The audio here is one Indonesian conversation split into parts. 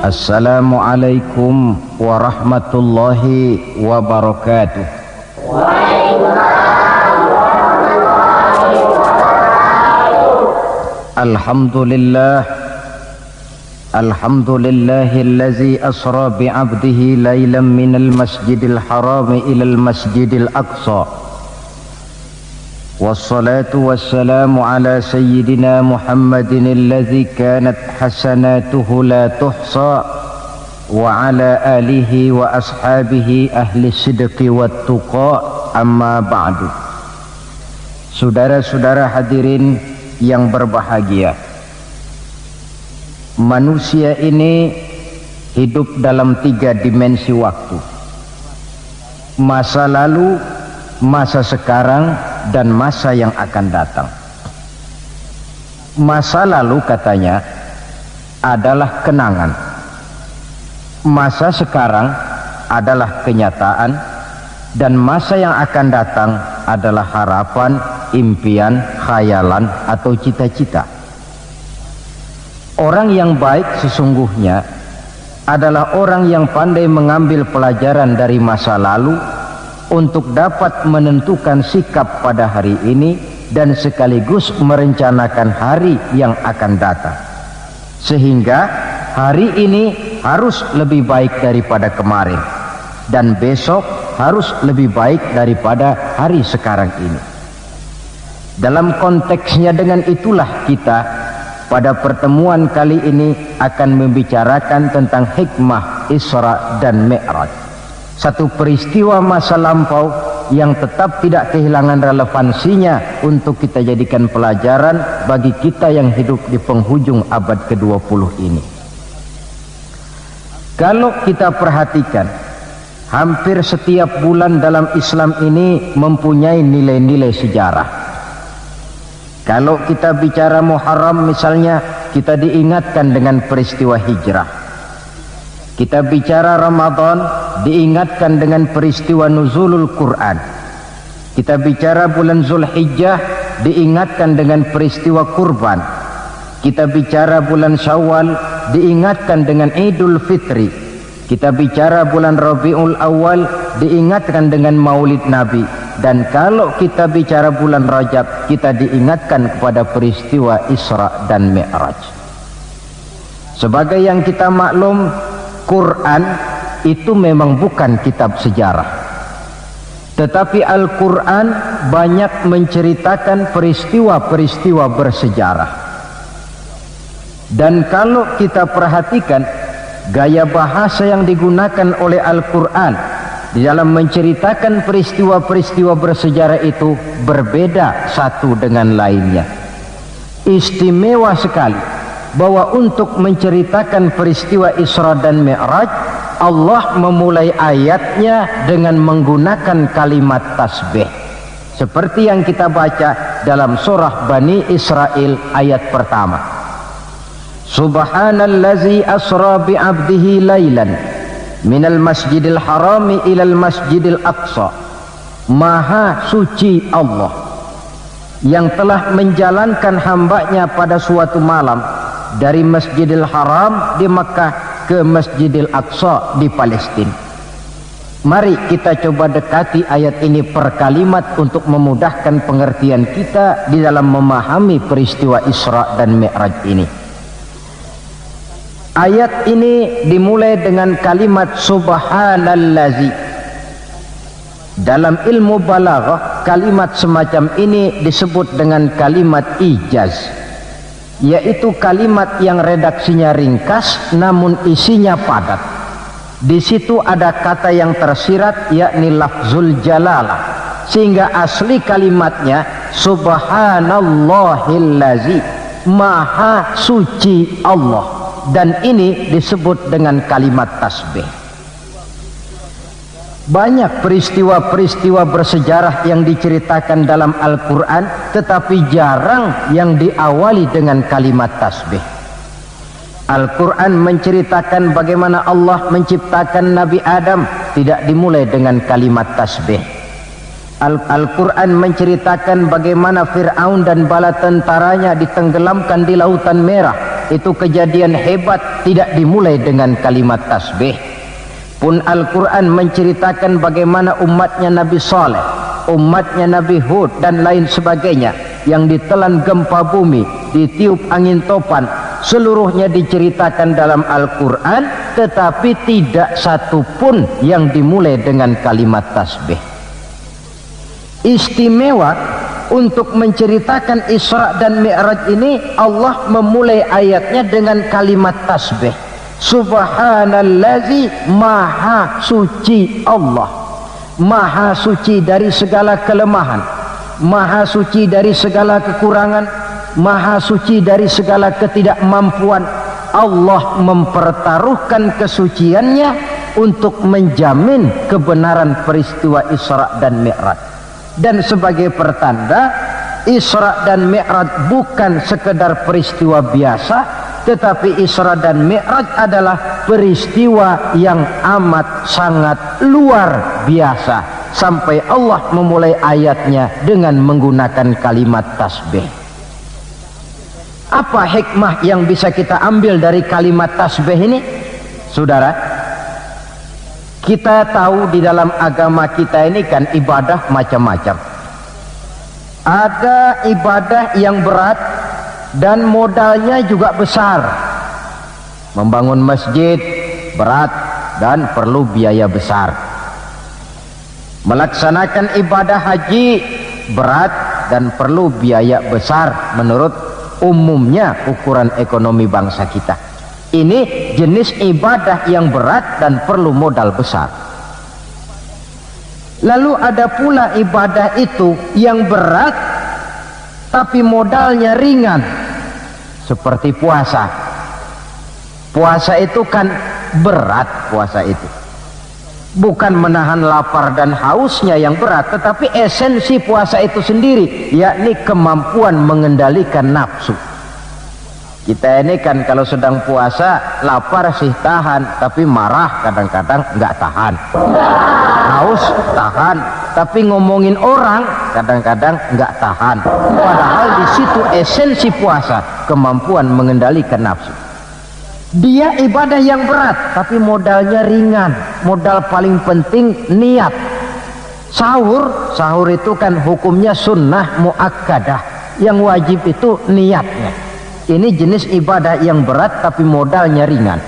Assalamualaikum warahmatullahi wabarakatuh. Alhamdulillah, alhamdulillahillazi asra bi'abdihi laylan minal masjidil haram ilal masjidil aqsa. Wassalatu wassalamu ala sayyidina Muhammadin alladzi kanat hasanatuhu la tuhsa wa ala alihi wa ashabihi ahli sidqi wat tuqa, amma ba'du. Saudara-saudara hadirin yang berbahagia, manusia ini hidup dalam 3 dimensi waktu: masa lalu, masa sekarang, dan masa yang akan datang. Masa lalu katanya adalah kenangan, masa sekarang adalah kenyataan, dan masa yang akan datang adalah harapan, impian, khayalan, atau cita-cita. Orang yang baik sesungguhnya adalah orang yang pandai mengambil pelajaran dari masa lalu untuk dapat menentukan sikap pada hari ini dan sekaligus merencanakan hari yang akan datang, sehingga hari ini harus lebih baik daripada kemarin dan besok harus lebih baik daripada hari sekarang ini. Dalam konteksnya dengan itulah kita pada pertemuan kali ini akan membicarakan tentang hikmah Isra dan Mi'raj, satu peristiwa masa lampau yang tetap tidak kehilangan relevansinya untuk kita jadikan pelajaran bagi kita yang hidup di penghujung abad ke-20 ini. Kalau kita perhatikan, hampir setiap bulan dalam Islam ini mempunyai nilai-nilai sejarah. Kalau kita bicara Muharram misalnya, kita diingatkan dengan peristiwa hijrah. Kita bicara Ramadan, diingatkan dengan peristiwa nuzulul Quran. Kita bicara bulan Zulhijjah, diingatkan dengan peristiwa kurban. Kita bicara bulan Syawal, diingatkan dengan Idul Fitri. Kita bicara bulan Rabiul Awal, diingatkan dengan Maulid Nabi. Dan kalau kita bicara bulan Rajab, kita diingatkan kepada peristiwa Isra dan Mi'raj. Sebagai yang kita maklum, Quran itu memang bukan kitab sejarah, tetapi Al-Quran banyak menceritakan peristiwa-peristiwa bersejarah. Dan kalau kita perhatikan gaya bahasa yang digunakan oleh Al-Quran di dalam menceritakan peristiwa-peristiwa bersejarah itu berbeda satu dengan lainnya. Istimewa sekali bahwa untuk menceritakan peristiwa Isra dan Mi'raj, Allah memulai ayatnya dengan menggunakan kalimat tasbih, seperti yang kita baca dalam surah Bani Israel ayat pertama. Subhanallazi asra bi'abdihi laylan minal masjidil harami ilal masjidil aqsa. Maha suci Allah yang telah menjalankan hambanya pada suatu malam dari Masjidil Haram di Makkah ke Masjidil Aqsa di Palestina. Mari kita coba dekati ayat ini per kalimat untuk memudahkan pengertian kita di dalam memahami peristiwa Isra dan Mi'raj ini. Ayat ini dimulai dengan kalimat subhanallazi. Dalam ilmu balaghah, kalimat semacam ini disebut dengan kalimat ijaz, yaitu kalimat yang redaksinya ringkas namun isinya padat. Di situ ada kata yang tersirat, yakni lafzul jalalah, sehingga asli kalimatnya subhanallahillazi, maha suci Allah, dan ini disebut dengan kalimat tasbih. Banyak peristiwa-peristiwa bersejarah yang diceritakan dalam Al-Quran, tetapi jarang yang diawali dengan kalimat tasbih. Al-Quran menceritakan bagaimana Allah menciptakan Nabi Adam, tidak dimulai dengan kalimat tasbih. Al-Quran menceritakan bagaimana Fir'aun dan bala tentaranya ditenggelamkan di Lautan Merah, itu kejadian hebat tidak dimulai dengan kalimat tasbih. Pun Al-Quran menceritakan bagaimana umatnya Nabi Saleh, umatnya Nabi Hud dan lain sebagainya yang ditelan gempa bumi, ditiup angin topan, seluruhnya diceritakan dalam Al-Quran, tetapi tidak satu pun yang dimulai dengan kalimat tasbih. Istimewa untuk menceritakan Isra dan Mi'raj ini, Allah memulai ayatnya dengan kalimat tasbih. Subhanallazi, maha suci Allah, maha suci dari segala kelemahan, maha suci dari segala kekurangan, maha suci dari segala ketidakmampuan. Allah mempertaruhkan kesuciannya untuk menjamin kebenaran peristiwa Isra dan Mi'raj. Dan sebagai pertanda, Isra dan Mi'raj bukan sekedar peristiwa biasa, tetapi Isra dan Mi'raj adalah peristiwa yang amat sangat luar biasa, sampai Allah memulai ayatnya dengan menggunakan kalimat tasbih. Apa hikmah yang bisa kita ambil dari kalimat tasbih ini? Saudara, kita tahu di dalam agama kita ini kan ibadah macam-macam. Ada ibadah yang berat dan modalnya juga besar. Membangun masjid berat dan perlu biaya besar. Melaksanakan ibadah haji berat dan perlu biaya besar menurut umumnya ukuran ekonomi bangsa kita. Ini jenis ibadah yang berat dan perlu modal besar. Lalu ada pula ibadah itu yang berat tapi modalnya ringan, seperti puasa. Puasa itu kan berat, puasa itu bukan menahan lapar dan hausnya yang berat, tetapi esensi puasa itu sendiri, yakni kemampuan mengendalikan nafsu. Kita ini kan kalau sedang puasa lapar sih tahan, tapi marah kadang-kadang nggak tahan, haus tahan, tapi ngomongin orang kadang-kadang nggak tahan. Padahal di situ esensi puasa, kemampuan mengendalikan nafsu. Dia ibadah yang berat tapi modalnya ringan. Modal paling penting niat. Sahur itu kan hukumnya sunnah muakkadah, yang wajib itu niatnya. Ini jenis ibadah yang berat tapi modalnya ringan.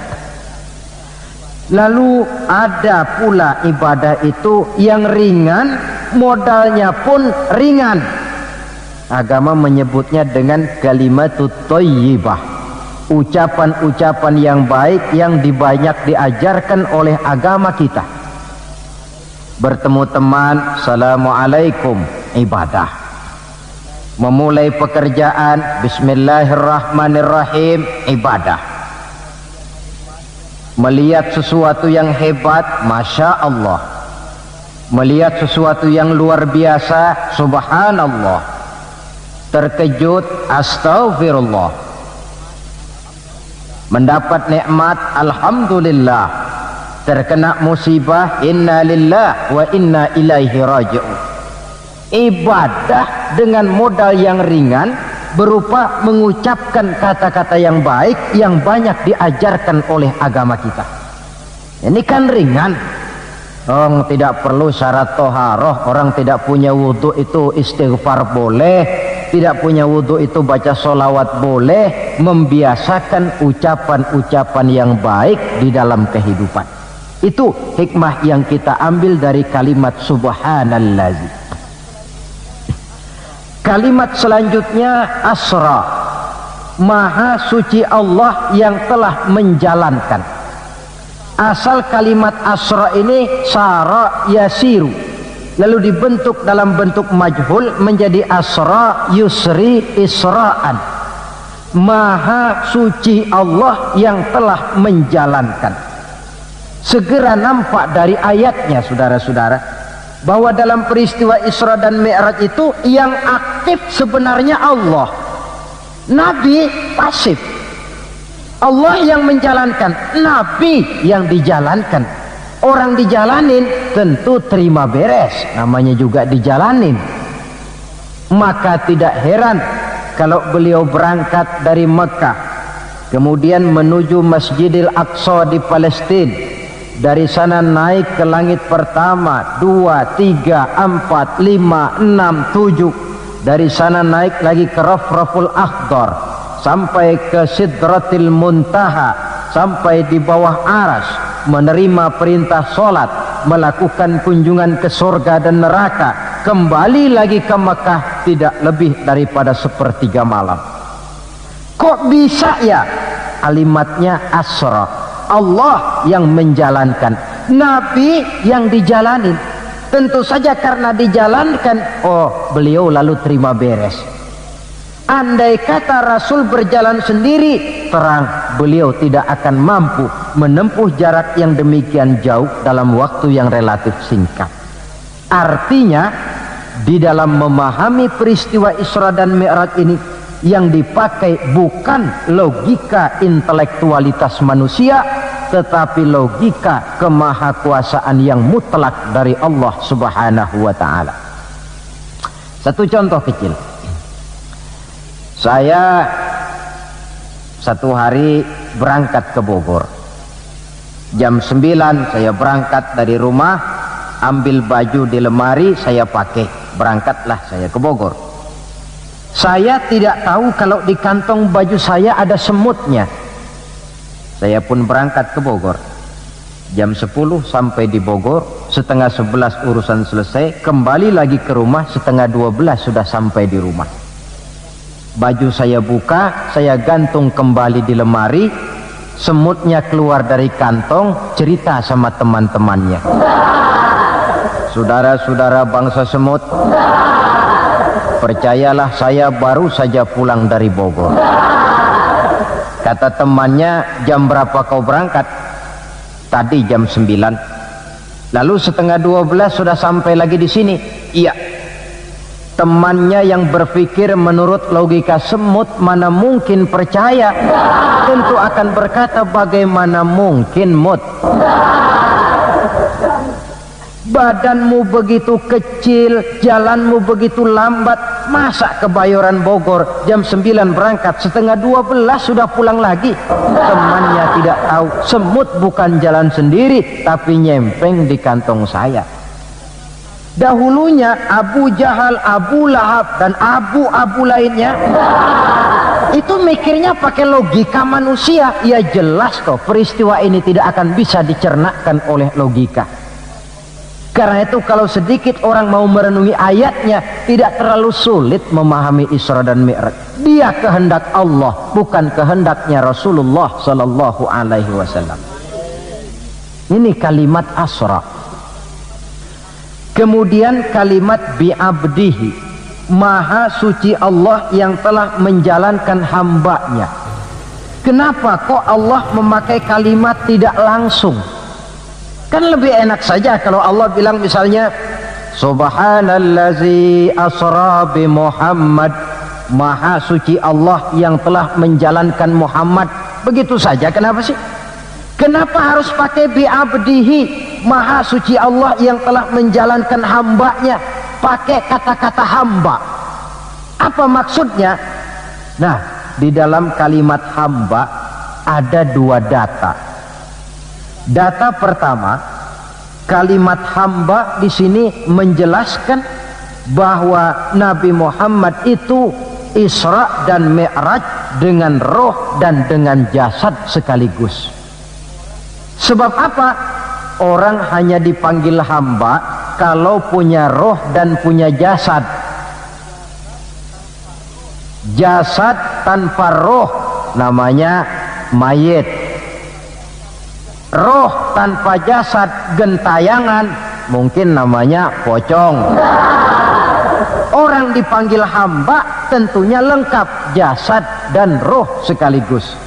Lalu ada pula ibadah itu yang ringan, modalnya pun ringan. Agama menyebutnya dengan kalimatut thayyibah, ucapan-ucapan yang baik yang banyak diajarkan oleh agama kita. Bertemu teman, assalamualaikum, ibadah. Memulai pekerjaan, bismillahirrahmanirrahim, ibadah. Melihat sesuatu yang hebat, masya Allah. Melihat sesuatu yang luar biasa, subhanallah. Terkejut, astaghfirullah. Mendapat nikmat, alhamdulillah. Terkena musibah, inna lillah wa inna ilaihi raji'un. Ibadah dengan modal yang ringan berupa mengucapkan kata-kata yang baik yang banyak diajarkan oleh agama kita. Ini kan ringan. Orang tidak perlu syarat toharoh, orang tidak punya wudhu itu istighfar boleh, tidak punya wudhu itu baca sholawat boleh. Membiasakan ucapan-ucapan yang baik di dalam kehidupan. Itu hikmah yang kita ambil dari kalimat subhanallazi. Kalimat selanjutnya asra, maha suci Allah yang telah menjalankan. Asal kalimat asra ini sara yasiru, lalu dibentuk dalam bentuk majhul menjadi asra yusri isra'an. Maha suci Allah yang telah menjalankan. Segera nampak dari ayatnya, saudara-saudara, bahwa dalam peristiwa Isra dan Mi'raj itu yang aktif sebenarnya Allah. Nabi pasif. Allah yang menjalankan, Nabi yang dijalankan. Orang dijalanin tentu terima beres, namanya juga dijalanin. Maka tidak heran kalau beliau berangkat dari Mekah kemudian menuju Masjidil Aqsa di Palestina, dari sana naik ke langit pertama, 2, 3, 4, 5, 6, 7, dari sana naik lagi ke Rafraful Akhdar sampai ke Sidratil Muntaha, sampai di bawah aras, menerima perintah sholat, melakukan kunjungan ke surga dan neraka, kembali lagi ke Mekah tidak lebih daripada sepertiga malam. Kok bisa ya? Kalimatnya asra, Allah yang menjalankan, Nabi yang dijalanin. Tentu saja karena dijalankan, oh beliau lalu terima beres. Andai kata Rasul berjalan sendiri, terang beliau tidak akan mampu menempuh jarak yang demikian jauh dalam waktu yang relatif singkat. Artinya di dalam memahami peristiwa Isra dan Mi'raj ini, yang dipakai bukan logika intelektualitas manusia, tetapi logika kemahakuasaan yang mutlak dari Allah Subhanahu wa ta'ala. Satu contoh kecil. Saya satu hari berangkat ke Bogor. Jam 9 saya berangkat dari rumah, ambil baju di lemari, saya pakai, berangkatlah saya ke Bogor. Saya tidak tahu kalau di kantong baju saya ada semutnya. Saya pun berangkat ke Bogor. Jam 10 sampai di Bogor, setengah 11 urusan selesai, kembali lagi ke rumah, setengah 12 sudah sampai di rumah. Baju saya buka, saya gantung kembali di lemari, semutnya keluar dari kantong, cerita sama teman-temannya. Saudara-saudara bangsa semut, percayalah saya baru saja pulang dari Bogor. Kata temannya, jam berapa kau berangkat? Tadi jam 9. Lalu setengah 12 sudah sampai lagi di sini? Iya. Temannya yang berpikir menurut logika semut mana mungkin percaya, tentu akan berkata, bagaimana mungkin mut? Badanmu begitu kecil, jalanmu begitu lambat, masa ke Bayoran Bogor jam 9 berangkat, setengah 12 sudah pulang lagi? Temannya tidak tahu, semut bukan jalan sendiri, tapi nyempeng di kantong saya. Dahulunya Abu Jahal, Abu Lahab, dan abu-abu lainnya itu mikirnya pakai logika manusia. Ya jelas kok peristiwa ini tidak akan bisa dicernakkan oleh logika. Karena itu kalau sedikit orang mau merenungi ayatnya, tidak terlalu sulit memahami Isra dan Mi'raj. Dia kehendak Allah, bukan kehendaknya Rasulullah Sallallahu Alaihi Wasallam. Ini kalimat asra. Kemudian kalimat bi'abdihi, maha suci Allah yang telah menjalankan hambanya. Kenapa kok Allah memakai kalimat tidak langsung? Kan lebih enak saja kalau Allah bilang misalnya Subhanallazi asra bi Muhammad, maha suci Allah yang telah menjalankan Muhammad. Begitu saja. Kenapa sih? Kenapa harus pakai bi'abdihi, maha suci Allah yang telah menjalankan hambanya? Pakai kata-kata hamba. Apa maksudnya? Nah, di dalam kalimat hamba ada dua data. Data pertama, kalimat hamba di sini menjelaskan bahwa Nabi Muhammad itu Isra dan Mi'raj dengan roh dan dengan jasad sekaligus. Sebab apa? Orang hanya dipanggil hamba kalau punya roh dan punya jasad. Jasad tanpa roh namanya mayit. Roh tanpa jasad gentayangan, mungkin namanya pocong. Orang dipanggil hamba tentunya lengkap jasad dan roh sekaligus.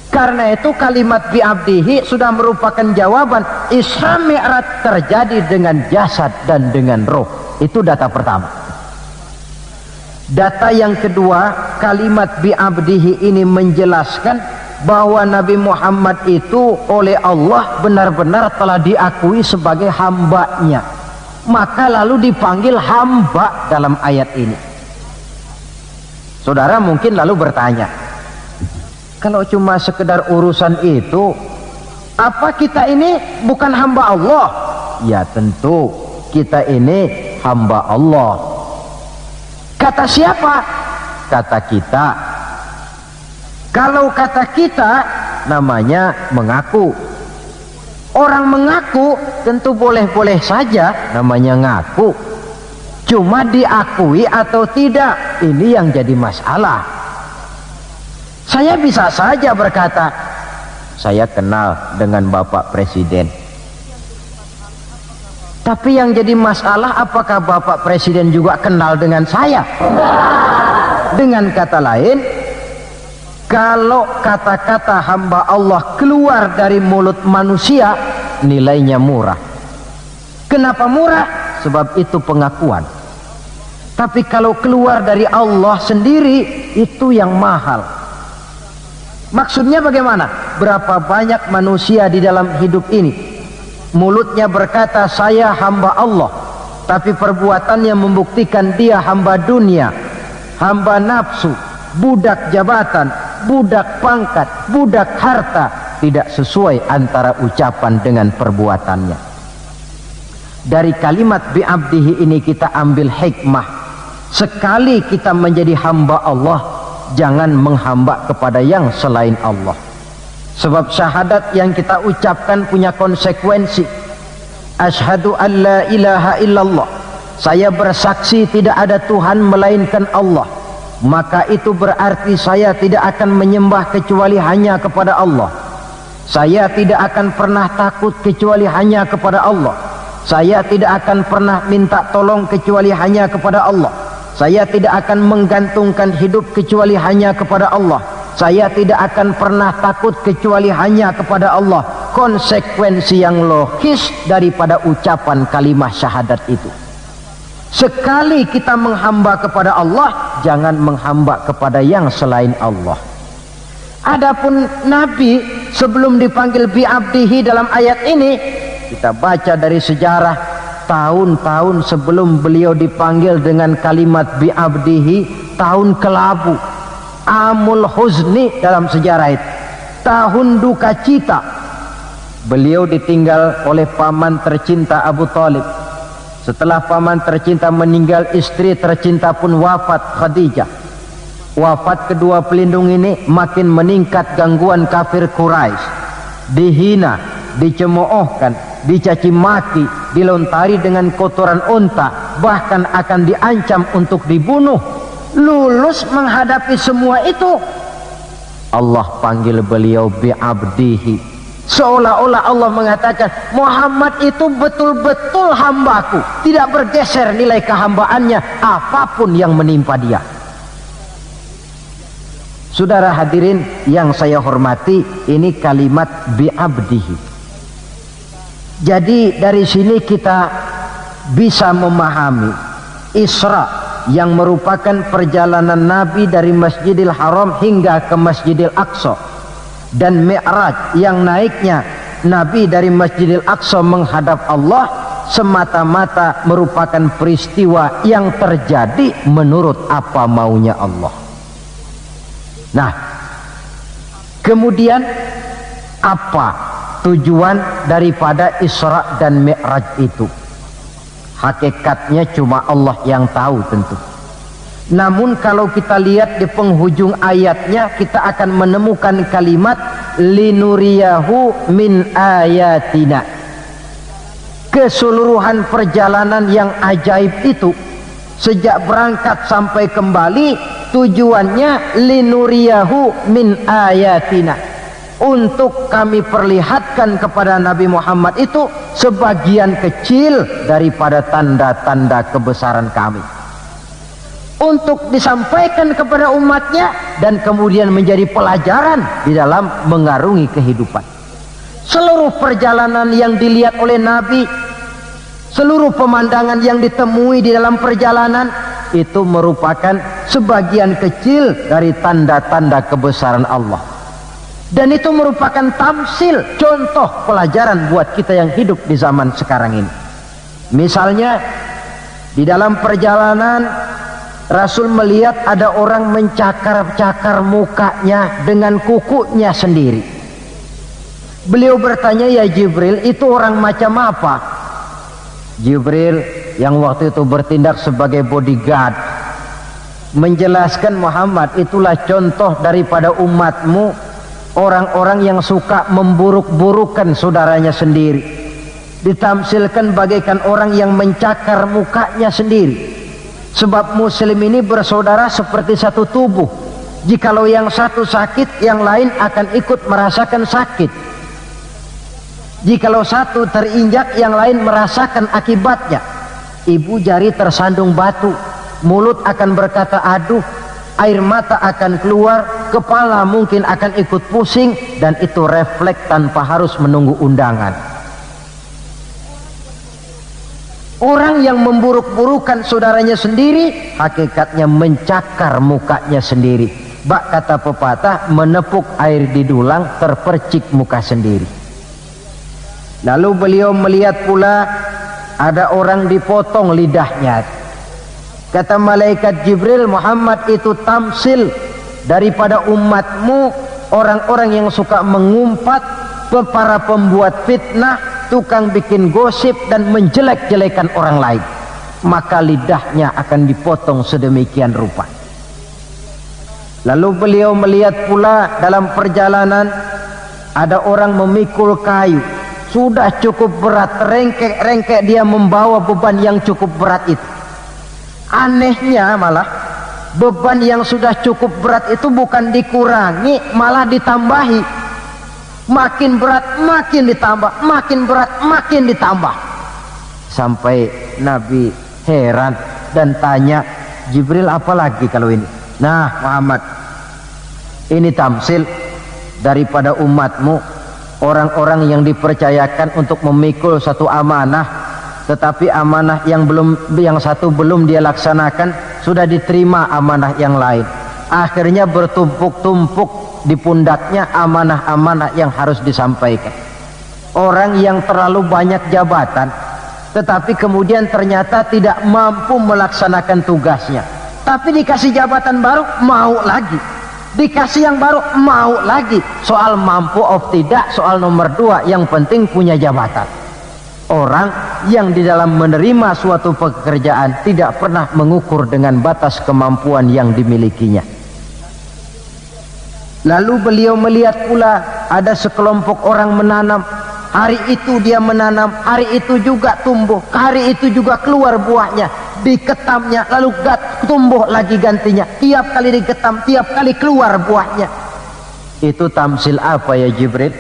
Karena itu kalimat bi'abdihi sudah merupakan jawaban Isra Mi'raj terjadi dengan jasad dan dengan roh. Itu data pertama. Data yang kedua, kalimat bi'abdihi ini menjelaskan bahwa Nabi Muhammad itu oleh Allah benar-benar telah diakui sebagai hambanya. Maka lalu dipanggil hamba dalam ayat ini. Saudara mungkin lalu bertanya, Kalau cuma sekedar urusan itu, apa kita ini bukan hamba Allah? Ya tentu kita ini hamba Allah. Kata siapa? Kata kita. Kalau kata kita namanya mengaku. Orang mengaku tentu boleh-boleh saja, namanya ngaku. Cuma diakui atau tidak, ini yang jadi masalah. Saya bisa saja berkata, saya kenal dengan Bapak Presiden. Tapi yang jadi masalah, apakah Bapak Presiden juga kenal dengan saya? Dengan kata lain, kalau kata-kata hamba Allah keluar dari mulut manusia, nilainya murah. Kenapa murah? Sebab itu pengakuan. Tapi kalau keluar dari Allah sendiri, itu yang mahal. Maksudnya bagaimana? Berapa banyak manusia di dalam hidup ini, mulutnya berkata saya hamba Allah, tapi perbuatannya membuktikan dia hamba dunia, hamba nafsu, budak jabatan, budak pangkat, budak harta. Tidak sesuai antara ucapan dengan perbuatannya. Dari kalimat bi'abdihi ini kita ambil hikmah. Sekali kita menjadi hamba Allah, jangan menghamba kepada yang selain Allah. Sebab syahadat yang kita ucapkan punya konsekuensi. Asyhadu an la ilaha illallah, saya bersaksi tidak ada Tuhan melainkan Allah. Maka itu berarti saya tidak akan menyembah kecuali hanya kepada Allah. Saya tidak akan pernah takut kecuali hanya kepada Allah. Saya tidak akan pernah minta tolong kecuali hanya kepada Allah. Saya tidak akan menggantungkan hidup kecuali hanya kepada Allah. Saya tidak akan pernah takut kecuali hanya kepada Allah. Konsekuensi yang logis daripada ucapan kalimat syahadat itu. Sekali kita menghamba kepada Allah, jangan menghamba kepada yang selain Allah. Adapun Nabi sebelum dipanggil bi'abdihi dalam ayat ini, kita baca dari sejarah tahun-tahun sebelum beliau dipanggil dengan kalimat bi'abdihi, tahun kelabu, amul huzni dalam sejarah itu, tahun duka cita. Beliau ditinggal oleh paman tercinta Abu Thalib. Setelah paman tercinta meninggal, istri tercinta pun wafat, Khadijah. Wafat kedua pelindung ini, makin meningkat gangguan kafir Quraisy. Dihina, dicemoohkan, dicaci maki, dilontari dengan kotoran unta, bahkan akan diancam untuk dibunuh. Lulus menghadapi semua itu, Allah panggil beliau bi'abdihi. Seolah-olah Allah mengatakan Muhammad itu betul-betul hambaku, tidak bergeser nilai kehambaannya apapun yang menimpa dia. Saudara hadirin yang saya hormati, ini kalimat bi'abdihi. Jadi dari sini kita bisa memahami Isra yang merupakan perjalanan Nabi dari Masjidil Haram hingga ke Masjidil Aqsa, dan Mi'raj yang naiknya Nabi dari Masjidil Aqsa menghadap Allah semata-mata merupakan peristiwa yang terjadi menurut apa maunya Allah. Nah, kemudian apa tujuan daripada Isra dan Mi'raj itu? Hakikatnya cuma Allah yang tahu tentu. Namun kalau kita lihat di penghujung ayatnya, kita akan menemukan kalimat linuriyahu min ayatina. Keseluruhan perjalanan yang ajaib itu, sejak berangkat sampai kembali, tujuannya linuriyahu min ayatina, untuk kami perlihatkan kepada Nabi Muhammad itu sebagian kecil daripada tanda-tanda kebesaran kami, untuk disampaikan kepada umatnya dan kemudian menjadi pelajaran di dalam mengarungi kehidupan. Seluruh perjalanan yang dilihat oleh Nabi, seluruh pemandangan yang ditemui di dalam perjalanan itu merupakan sebagian kecil dari tanda-tanda kebesaran Allah. Dan itu merupakan tamsil, contoh pelajaran buat kita yang hidup di zaman sekarang ini. Misalnya di dalam perjalanan Rasul melihat ada orang mencakar-cakar mukanya dengan kukunya sendiri. Beliau bertanya, ya Jibril, itu orang macam apa? Jibril yang waktu itu bertindak sebagai bodyguard menjelaskan, Muhammad, itulah contoh daripada umatmu, orang-orang yang suka memburuk-burukan saudaranya sendiri. Ditamsilkan bagaikan orang yang mencakar mukanya sendiri. Sebab muslim ini bersaudara seperti satu tubuh. Jikalau yang satu sakit, yang lain akan ikut merasakan sakit. Jikalau satu terinjak, yang lain merasakan akibatnya. Ibu jari tersandung batu, mulut akan berkata aduh, air mata akan keluar, kepala mungkin akan ikut pusing, dan itu refleks tanpa harus menunggu undangan. Orang yang memburuk-burukan saudaranya sendiri, hakikatnya mencakar mukanya sendiri. Bak kata pepatah, menepuk air di dulang, terpercik muka sendiri. Lalu beliau melihat pula ada orang dipotong lidahnya. Kata malaikat Jibril, Muhammad, itu tamsil daripada umatmu, orang-orang yang suka mengumpat, para pembuat fitnah, tukang bikin gosip dan menjelek-jelekan orang lain. Maka lidahnya akan dipotong sedemikian rupa. Lalu beliau melihat pula dalam perjalanan ada orang memikul kayu. Sudah cukup berat, rengkek-rengkek dia membawa beban yang cukup berat itu. Anehnya malah beban yang sudah cukup berat itu bukan dikurangi, malah ditambahi. Makin berat makin ditambah, makin berat makin ditambah. Sampai Nabi heran dan tanya, Jibril, apa lagi kalau ini? Nah Muhammad, ini tamsil daripada umatmu, orang-orang yang dipercayakan untuk memikul satu amanah, tetapi amanah yang satu belum dia laksanakan, sudah diterima amanah yang lain. Akhirnya bertumpuk-tumpuk di pundaknya amanah-amanah yang harus disampaikan. Orang yang terlalu banyak jabatan, tetapi kemudian ternyata tidak mampu melaksanakan tugasnya, tapi dikasih jabatan baru mau lagi, dikasih yang baru mau lagi. Soal mampu of tidak, soal nomor dua, yang penting punya jabatan. Orang yang di dalam menerima suatu pekerjaan tidak pernah mengukur dengan batas kemampuan yang dimilikinya. Lalu beliau melihat pula ada sekelompok orang menanam. Hari itu dia menanam, hari itu juga tumbuh, hari itu juga keluar buahnya, diketamnya lalu tumbuh lagi gantinya. Tiap kali diketam, tiap kali keluar buahnya. Itu tamsil apa ya Jibril?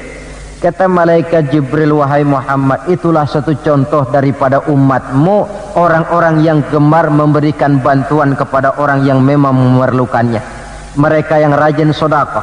Kata malaikat Jibril, wahai Muhammad, itulah satu contoh daripada umatmu, orang-orang yang gemar memberikan bantuan kepada orang yang memang memerlukannya. Mereka yang rajin sedekah,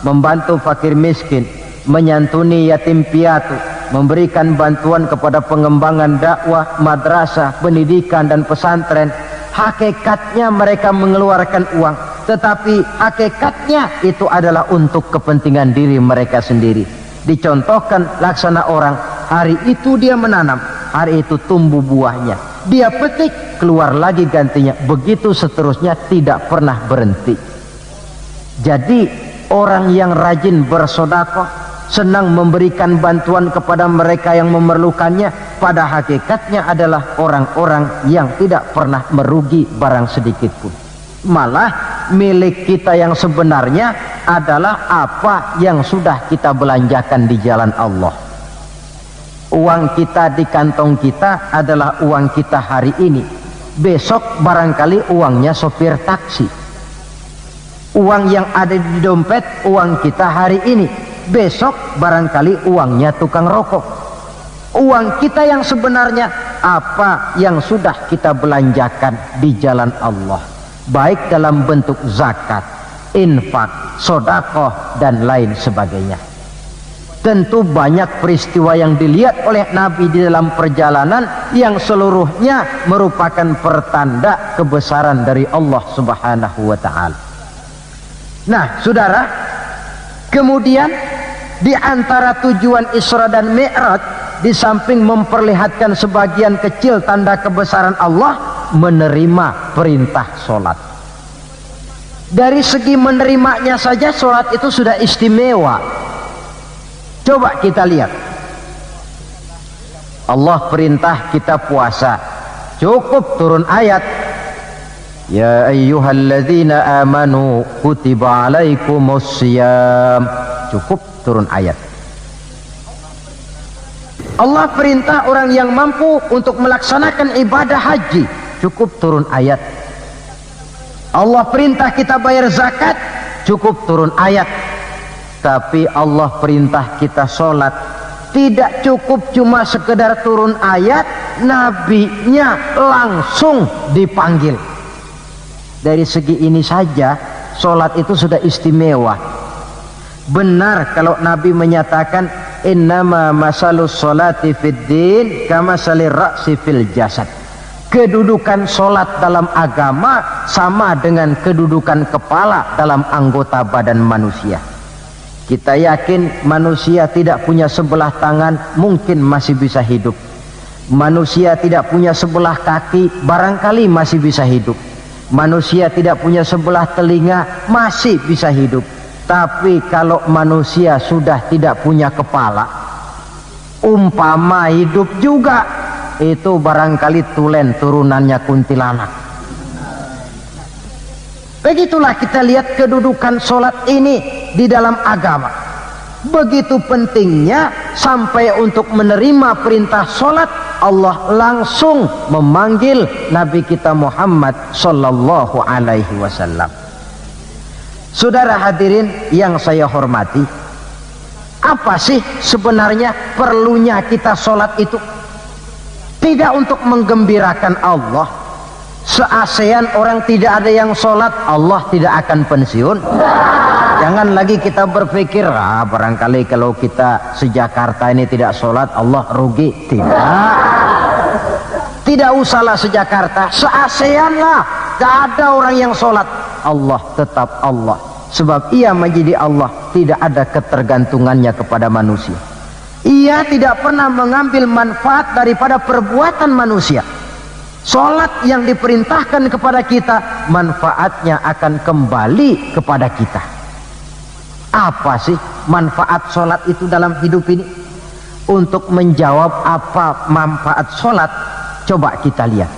membantu fakir miskin, menyantuni yatim piatu, memberikan bantuan kepada pengembangan dakwah, madrasah, pendidikan dan pesantren. Hakikatnya mereka mengeluarkan uang, tetapi hakikatnya itu adalah untuk kepentingan diri mereka sendiri. Dicontohkan laksana orang, hari itu dia menanam, hari itu tumbuh buahnya, dia petik, keluar lagi gantinya, begitu seterusnya, tidak pernah berhenti. Jadi orang yang rajin bersedekah, senang memberikan bantuan kepada mereka yang memerlukannya, pada hakikatnya adalah orang-orang yang tidak pernah merugi barang sedikit pun. Malah milik kita yang sebenarnya adalah apa yang sudah kita belanjakan di jalan Allah. Uang kita di kantong kita adalah uang kita hari ini. Besok barangkali uangnya sopir taksi. Uang yang ada di dompet uang kita hari ini, besok barangkali uangnya tukang rokok. Uang kita yang sebenarnya apa yang sudah kita belanjakan di jalan Allah, baik dalam bentuk zakat, infak, sedekah dan lain sebagainya. Tentu banyak peristiwa yang dilihat oleh Nabi di dalam perjalanan yang seluruhnya merupakan pertanda kebesaran dari Allah Subhanahu wa ta'ala. Nah saudara, kemudian di antara tujuan Isra dan Mi'raj, di samping memperlihatkan sebagian kecil tanda kebesaran Allah, menerima perintah sholat. Dari segi menerimanya saja sholat itu sudah istimewa. Coba kita lihat, Allah perintah kita puasa, cukup turun ayat, ya ayyuhalladzina amanu kutiba alaikumussyiyam, cukup turun ayat. Allah perintah orang yang mampu untuk melaksanakan ibadah haji, cukup turun ayat. Allah perintah kita bayar zakat, cukup turun ayat. Tapi Allah perintah kita sholat, tidak cukup cuma sekedar turun ayat, nabinya langsung dipanggil. Dari segi ini saja sholat itu sudah istimewa. Benar kalau Nabi menyatakan innama masalus sholati fid din kama salir ra'si fil jasad. Kedudukan sholat dalam agama sama dengan kedudukan kepala dalam anggota badan manusia. Kita yakin manusia tidak punya sebelah tangan, mungkin masih bisa hidup. Manusia tidak punya sebelah kaki, barangkali masih bisa hidup. Manusia tidak punya sebelah telinga, masih bisa hidup. Tapi kalau manusia sudah tidak punya kepala, umpama hidup juga, itu barangkali tulen turunannya kuntilanak. Begitulah kita lihat kedudukan sholat ini di dalam agama. Begitu pentingnya, sampai untuk menerima perintah sholat, Allah langsung memanggil Nabi kita Muhammad sallallahu alaihi wasallam. Saudara hadirin yang saya hormati, apa sih sebenarnya perlunya kita sholat itu? Tidak untuk menggembirakan Allah. Se-ASEAN orang tidak ada yang sholat, Allah tidak akan pensiun. Jangan lagi kita berpikir, barangkali kalau kita se-Jakarta ini tidak sholat, Allah rugi. Tidak. Tidak usahlah se-Jakarta, se-ASEAN lah, tidak ada orang yang sholat. Allah tetap Allah. Sebab ia menjadi Allah, tidak ada ketergantungannya kepada manusia. Ia tidak pernah mengambil manfaat daripada perbuatan manusia. Sholat yang diperintahkan kepada kita, manfaatnya akan kembali kepada kita. Apa sih manfaat sholat itu dalam hidup ini? Untuk menjawab apa manfaat sholat, coba kita lihat.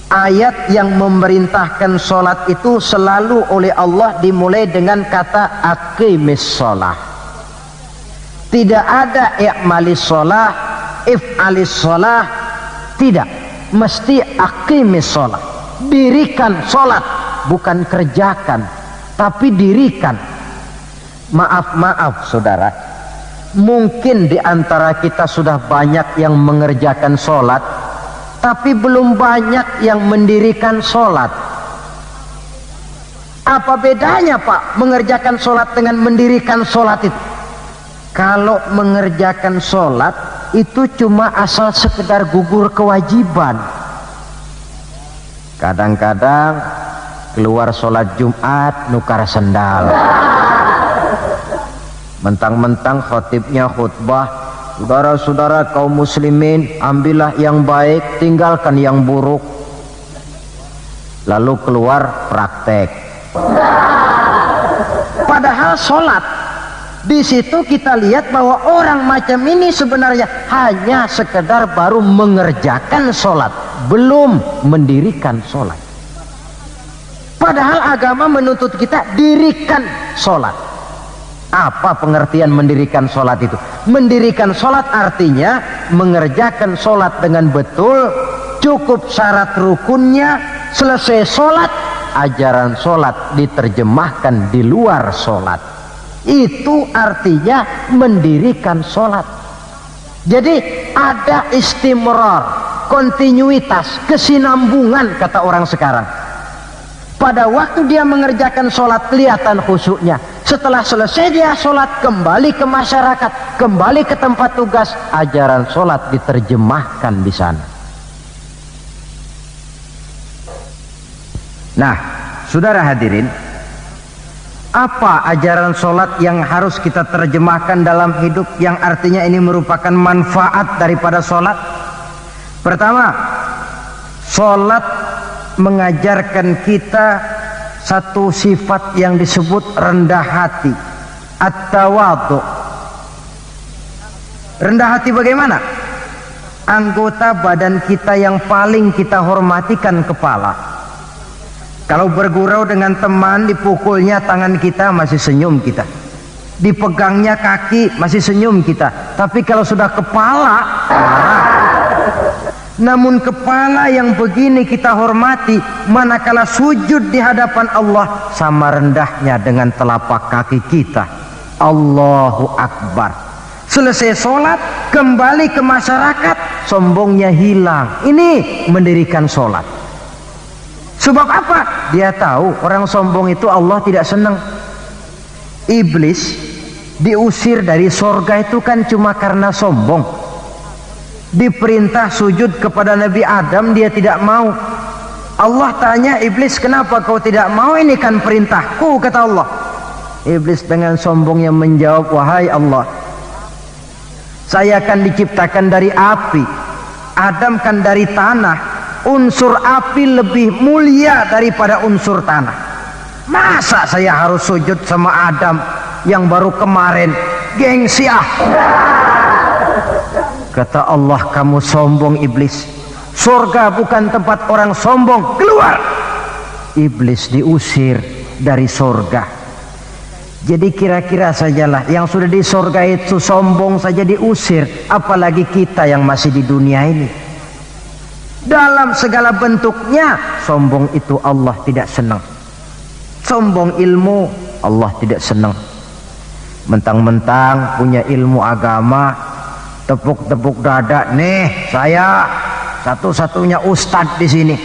Ayat yang memerintahkan sholat itu selalu oleh Allah dimulai dengan kata aqimis sholah. Tidak ada i'malis sholah, if'alis sholah, tidak. Mesti aqimis sholat, dirikan sholat, bukan kerjakan, tapi dirikan. Maaf saudara, mungkin di antara kita sudah banyak yang mengerjakan sholat, tapi belum banyak yang mendirikan sholat. Apa bedanya Pak mengerjakan sholat dengan mendirikan sholat itu? Kalau mengerjakan sholat itu cuma asal sekedar gugur kewajiban. Kadang-kadang keluar sholat Jumat nukar sendal. Mentang-mentang khotibnya khutbah, saudara-saudara kaum muslimin, ambillah yang baik, tinggalkan yang buruk. Lalu keluar praktek. Padahal sholat, di situ kita lihat bahwa orang macam ini sebenarnya hanya sekedar baru mengerjakan sholat, belum mendirikan sholat. Padahal agama menuntut kita dirikan sholat. Apa pengertian mendirikan sholat itu? Mendirikan sholat artinya mengerjakan sholat dengan betul, cukup syarat rukunnya, selesai sholat, ajaran sholat diterjemahkan di luar sholat. Itu artinya mendirikan sholat. Jadi ada istimrar, kontinuitas, kesinambungan kata orang sekarang. Pada waktu dia mengerjakan sholat kelihatan khusyuknya. Setelah selesai dia sholat, kembali ke masyarakat, kembali ke tempat tugas, ajaran sholat diterjemahkan di sana. Nah, saudara hadirin, apa ajaran sholat yang harus kita terjemahkan dalam hidup, yang artinya ini merupakan manfaat daripada sholat? Pertama, Salat mengajarkan kita satu sifat yang disebut rendah hati, at-tawadhu. Rendah hati bagaimana? Anggota badan kita yang paling kita hormatikan kepala. Kalau bergurau dengan teman, dipukulnya tangan kita, masih senyum kita. Dipegangnya kaki, masih senyum kita. Tapi kalau sudah kepala, marah. Namun kepala yang begini kita hormati, manakala sujud di hadapan Allah, sama rendahnya dengan telapak kaki kita. Allahu Akbar. Selesai sholat, kembali ke masyarakat, sombongnya hilang. Ini mendirikan sholat. Sebab apa? Dia tahu orang sombong itu Allah tidak senang. Iblis diusir dari sorga itu kan cuma karena sombong. Diperintah sujud kepada Nabi Adam, dia tidak mau. Allah tanya iblis, kenapa kau tidak mau? Ini kan perintahku, kata Allah. Iblis dengan sombongnya menjawab, wahai Allah, saya akan diciptakan dari api, Adam kan dari tanah. Unsur api lebih mulia daripada unsur tanah. Masa saya harus sujud sama Adam yang baru kemarin? Gengsi ah. Kata Allah, kamu sombong iblis. Surga bukan tempat orang sombong, keluar. Iblis diusir dari surga. Jadi kira-kira sajalah yang sudah di surga itu sombong saja diusir, apalagi kita yang masih di dunia ini. Dalam segala bentuknya sombong itu Allah tidak senang. Sombong ilmu Allah tidak senang. Mentang-mentang punya ilmu agama, tepuk-tepuk dada, nih saya satu-satunya ustadz di sini.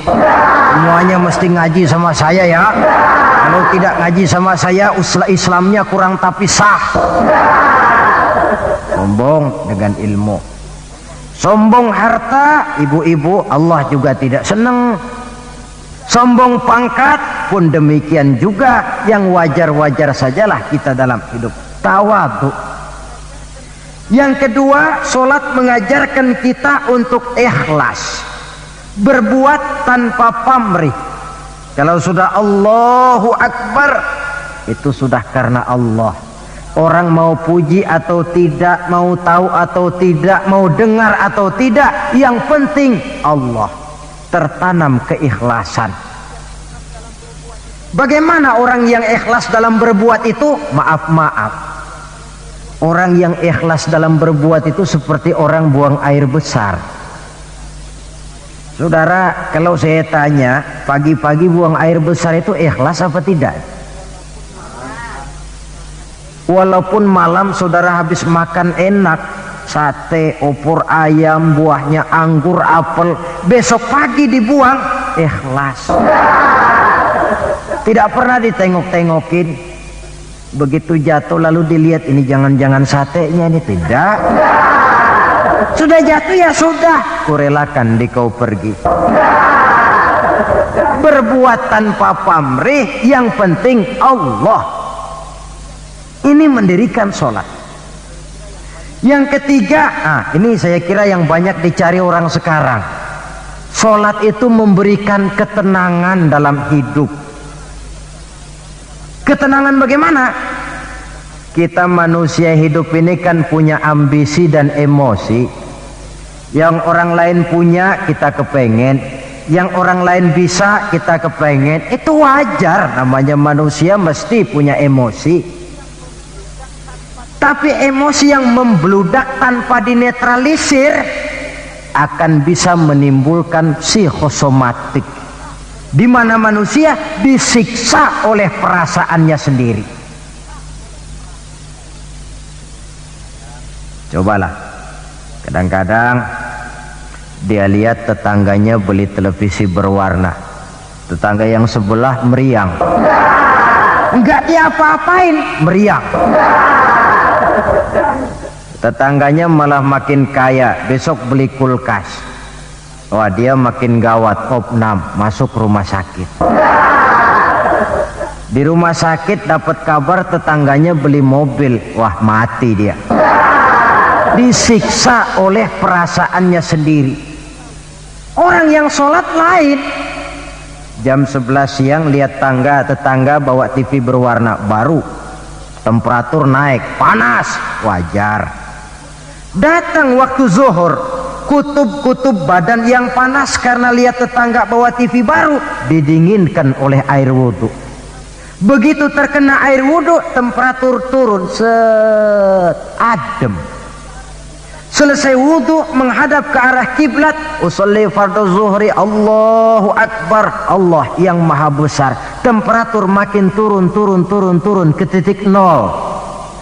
Semuanya mesti ngaji sama saya ya. Kalau tidak ngaji sama saya, Islamnya kurang tapi sah. Sombong dengan ilmu. Sombong harta, ibu-ibu, Allah juga tidak senang. Sombong pangkat pun demikian juga, yang wajar-wajar sajalah kita dalam hidup. Tawadhu. Yang kedua, solat mengajarkan kita untuk ikhlas, berbuat tanpa pamrih. Kalau sudah Allahu Akbar, itu sudah karena Allah. Orang mau puji atau tidak, mau tahu atau tidak, mau dengar atau tidak, yang penting Allah. Tertanam keikhlasan. Bagaimana orang yang ikhlas dalam berbuat itu? Maaf-maaf, orang yang ikhlas dalam berbuat itu seperti orang buang air besar. Saudara, kalau saya tanya, pagi-pagi buang air besar itu ikhlas apa tidak? Walaupun malam saudara habis makan enak, sate, opor ayam, buahnya anggur, apel, besok pagi dibuang, ikhlas. Tidak pernah ditengok-tengokin. Begitu jatuh lalu dilihat, ini jangan-jangan satenya ini, tidak. Sudah jatuh ya sudah, kurelakan di kau pergi. Berbuat tanpa pamrih, yang penting Allah. Ini mendirikan sholat. Yang ketiga, ini saya kira yang banyak dicari orang sekarang. Sholat itu memberikan ketenangan dalam hidup. Ketenangan bagaimana? Kita manusia hidup ini kan punya ambisi dan emosi. Yang orang lain punya, kita kepengen. Yang orang lain bisa, kita kepengen. Itu wajar, namanya manusia mesti punya emosi. Tapi emosi yang membludak tanpa dinetralisir akan bisa menimbulkan psikosomatik, di mana manusia disiksa oleh perasaannya sendiri. Cobalah, kadang-kadang dia lihat tetangganya beli televisi berwarna, tetangga yang sebelah meriang, enggak dia apa-apain, meriang. Tetangganya malah makin kaya, besok beli kulkas. Wah, dia makin gawat, opnam, masuk rumah sakit. Di rumah sakit dapat kabar tetangganya beli mobil, wah mati dia. Disiksa oleh perasaannya sendiri. Orang yang sholat lain. Jam 11 siang lihat tetangga bawa TV berwarna baru, temperatur naik, panas, wajar. Datang waktu zuhur, kutub badan yang panas karena lihat tetangga bawa TV baru, didinginkan oleh air wudhu. Begitu terkena air wudhu, temperatur turun, adem. Selesai wudhu, menghadap ke arah kiblat, usolli fardhu zuhri, Allahu Akbar, Allah yang maha besar. Temperatur makin turun ke titik nol,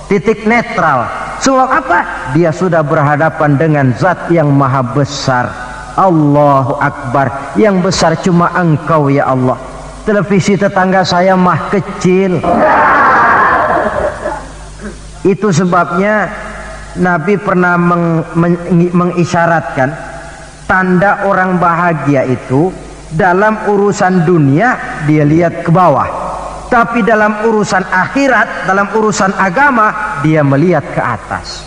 titik netral. Sebab apa? Dia sudah berhadapan dengan zat yang maha besar. Allahu Akbar, yang besar cuma Engkau ya Allah. Televisi tetangga saya mah kecil. Itu sebabnya Nabi pernah mengisyaratkan tanda orang bahagia itu dalam urusan dunia dia lihat ke bawah, tapi dalam urusan akhirat, dalam urusan agama dia melihat ke atas.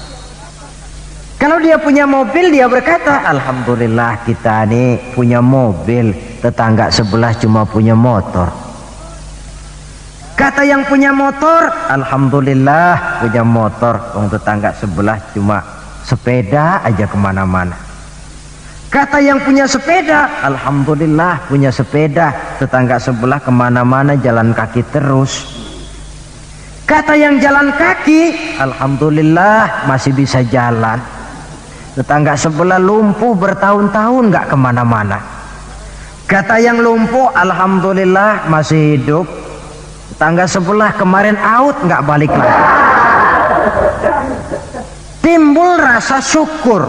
Kalau dia punya mobil, dia berkata, alhamdulillah kita nih punya mobil, tetangga sebelah cuma punya motor. Kata yang punya motor, alhamdulillah punya motor, wong tetangga sebelah cuma sepeda aja kemana-mana. Kata yang punya sepeda, alhamdulillah punya sepeda, tetangga sebelah kemana-mana jalan kaki terus. Kata yang jalan kaki, alhamdulillah masih bisa jalan. Tetangga sebelah lumpuh bertahun-tahun nggak kemana-mana. Kata yang lumpuh, alhamdulillah masih hidup. Tetangga sebelah kemarin out nggak balik lagi. Timbul rasa syukur.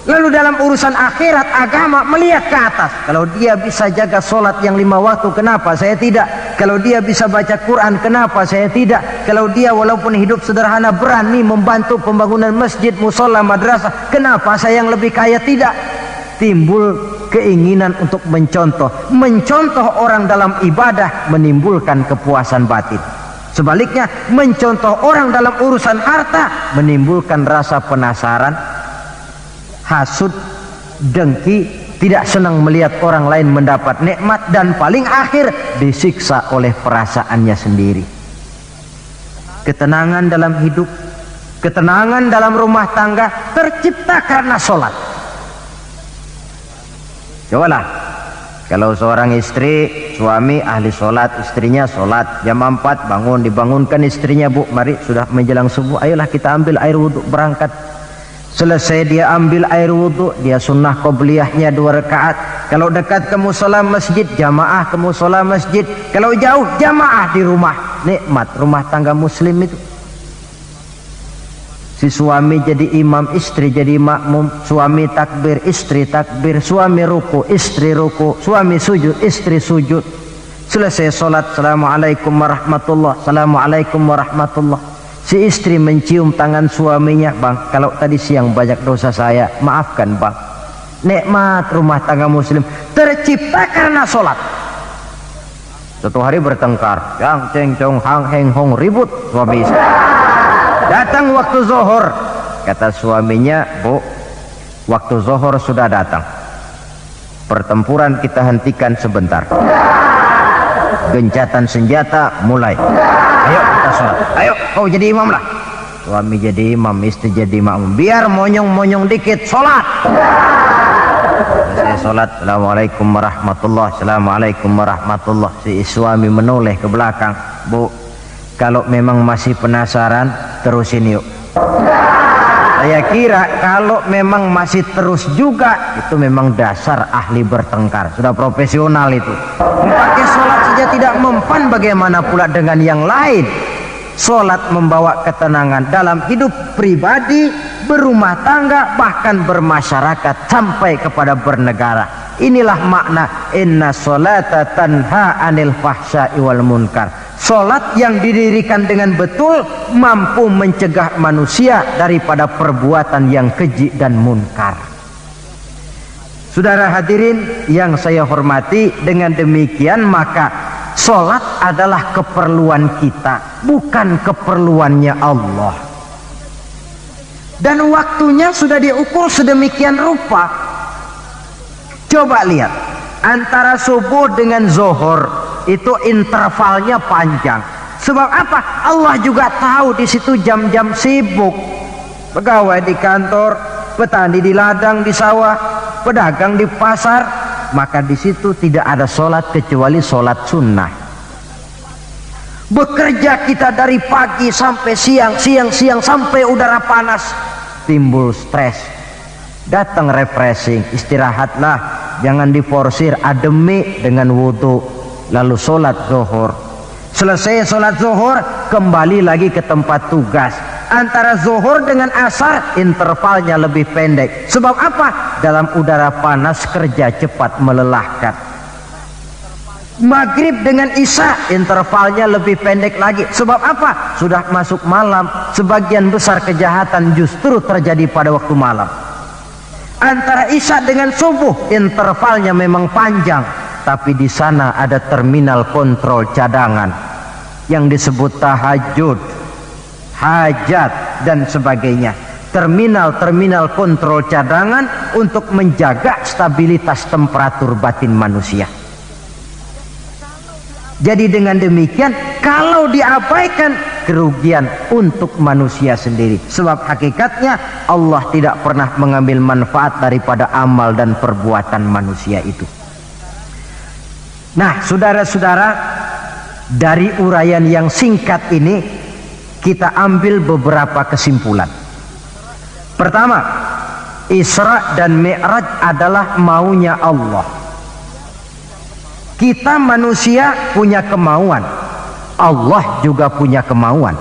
Lalu dalam urusan akhirat agama melihat ke atas. Kalau dia bisa jaga sholat yang 5 waktu, kenapa saya tidak? Kalau dia bisa baca Quran, kenapa saya tidak? Kalau dia walaupun hidup sederhana berani membantu pembangunan masjid, musola, madrasah, kenapa saya yang lebih kaya tidak? Timbul keinginan untuk mencontoh orang dalam ibadah menimbulkan kepuasan batin. Sebaliknya, mencontoh orang dalam urusan harta menimbulkan rasa penasaran, hasud, dengki, tidak senang melihat orang lain mendapat nikmat, dan paling akhir disiksa oleh perasaannya sendiri. Ketenangan dalam hidup, ketenangan dalam rumah tangga tercipta karena sholat. Cobalah, kalau seorang istri, suami ahli sholat, istrinya sholat, jam 4 bangun, dibangunkan istrinya, bu mari sudah menjelang subuh, ayolah kita ambil air wudhu berangkat. Selesai dia ambil air wudhu, dia sunnah qobliyahnya 2 rakaat. Kalau dekat ke musola masjid, jamaah ke musola masjid. Kalau jauh, jamaah di rumah. Nikmat rumah tangga muslim itu. Si suami jadi imam, istri jadi makmum. Suami takbir, istri takbir. Suami ruku, istri ruku. Suami sujud, istri sujud. Selesai sholat, assalamualaikum warahmatullah, assalamualaikum warahmatullah. Si istri mencium tangan suaminya, bang, kalau tadi siang banyak dosa saya, maafkan bang. Nikmat rumah tangga muslim tercipta karena sholat. Suatu hari bertengkar, yang ceng cong hang heng hong, ribut suami istri. Datang waktu zuhur, kata suaminya, bu, waktu zuhur sudah datang, pertempuran kita hentikan sebentar. Gencatan senjata mulai. Ayo kita sholat. Ayo kau jadi imam lah. Suami jadi imam, istri jadi makmum. Biar monyong-monyong dikit, sholat. Selesai sholat, assalamualaikum warahmatullah, assalamualaikum warahmatullah. Si suami menoleh ke belakang, bu, kalau memang masih penasaran, terusin yuk. Saya kira kalau memang masih terus juga, itu memang dasar ahli bertengkar, sudah profesional itu. Pakai sholat saja tidak mempan, bagaimana pula dengan yang lain? Sholat membawa ketenangan dalam hidup pribadi, berumah tangga, bahkan bermasyarakat sampai kepada bernegara. Inilah makna inna sholata tanha anil fahsya'i wal munkar. Sholat yang didirikan dengan betul mampu mencegah manusia daripada perbuatan yang keji dan munkar. Saudara hadirin yang saya hormati, dengan demikian maka sholat adalah keperluan kita, bukan keperluannya Allah. Dan waktunya sudah diukur sedemikian rupa. Coba lihat, antara subuh dengan zuhur itu intervalnya panjang. Sebab apa? Allah juga tahu di situ jam-jam sibuk. Pegawai di kantor, petani di ladang, di sawah, pedagang di pasar, maka di situ tidak ada sholat kecuali sholat sunnah. Bekerja kita dari pagi sampai siang, siang sampai udara panas, timbul stres. Datang refreshing, istirahatlah, jangan diforsir, ademi dengan wudhu, lalu sholat zuhur. Selesai sholat zuhur, kembali lagi ke tempat tugas. Antara zuhur dengan asar intervalnya lebih pendek. Sebab apa? Dalam udara panas kerja cepat melelahkan. Maghrib dengan isya intervalnya lebih pendek lagi. Sebab apa? Sudah masuk malam. Sebagian besar kejahatan justru terjadi pada waktu malam. Antara isya dengan subuh intervalnya memang panjang, tapi di sana ada terminal kontrol cadangan yang disebut tahajud, hajat dan sebagainya. Terminal kontrol cadangan untuk menjaga stabilitas temperatur batin manusia. Jadi dengan demikian, kalau diabaikan, kerugian untuk manusia sendiri. Sebab hakikatnya Allah tidak pernah mengambil manfaat daripada amal dan perbuatan manusia itu. Nah, saudara-saudara, dari uraian yang singkat ini kita ambil beberapa kesimpulan. Pertama, Isra dan Mi'raj adalah maunya Allah. Kita manusia punya kemauan, Allah juga punya kemauan.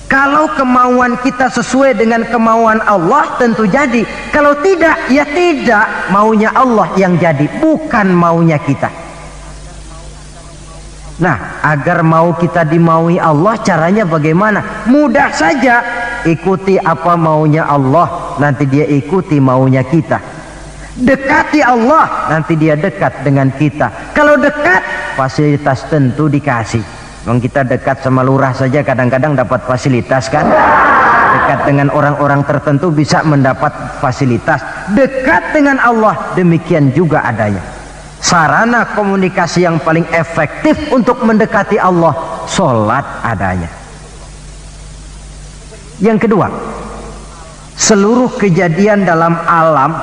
Kalau kemauan kita sesuai dengan kemauan Allah, tentu jadi. Kalau tidak, ya tidak. Maunya Allah yang jadi, bukan maunya kita. Nah, agar mau kita dimaui Allah, caranya bagaimana? Mudah saja, ikuti apa maunya Allah, nanti dia ikuti maunya kita. Dekati Allah, nanti dia dekat dengan kita. Kalau dekat, fasilitas tentu dikasih. Memang kita dekat sama lurah saja kadang-kadang dapat fasilitas kan. Dekat dengan orang-orang tertentu bisa mendapat fasilitas. Dekat dengan Allah, demikian juga adanya. Sarana komunikasi yang paling efektif untuk mendekati Allah, sholat adanya. Yang kedua, seluruh kejadian dalam alam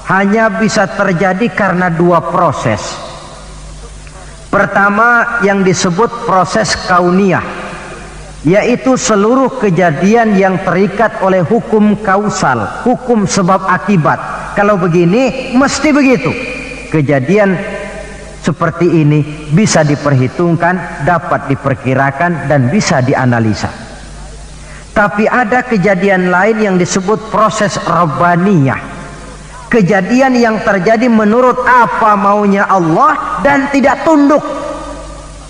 hanya bisa terjadi karena dua proses. Pertama yang disebut proses kauniyah, yaitu seluruh kejadian yang terikat oleh hukum kausal, hukum sebab akibat. Kalau begini mesti begitu. Kejadian seperti ini bisa diperhitungkan, dapat diperkirakan dan bisa dianalisa. Tapi ada kejadian lain yang disebut proses rabbaniyah. Kejadian yang terjadi menurut apa maunya Allah dan tidak tunduk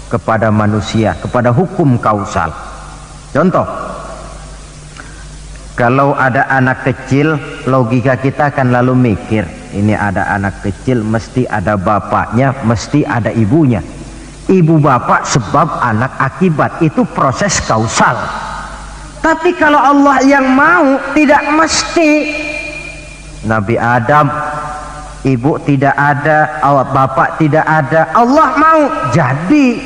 kepada manusia, kepada hukum kausal. Contoh, kalau ada anak kecil, logika kita akan lalu mikir, ini ada anak kecil, mesti ada bapaknya, mesti ada ibunya. Ibu bapak sebab, anak akibat, itu proses kausal. Tapi kalau Allah yang mau, tidak mesti. Nabi Adam, ibu tidak ada, bapak tidak ada, Allah mau jadi.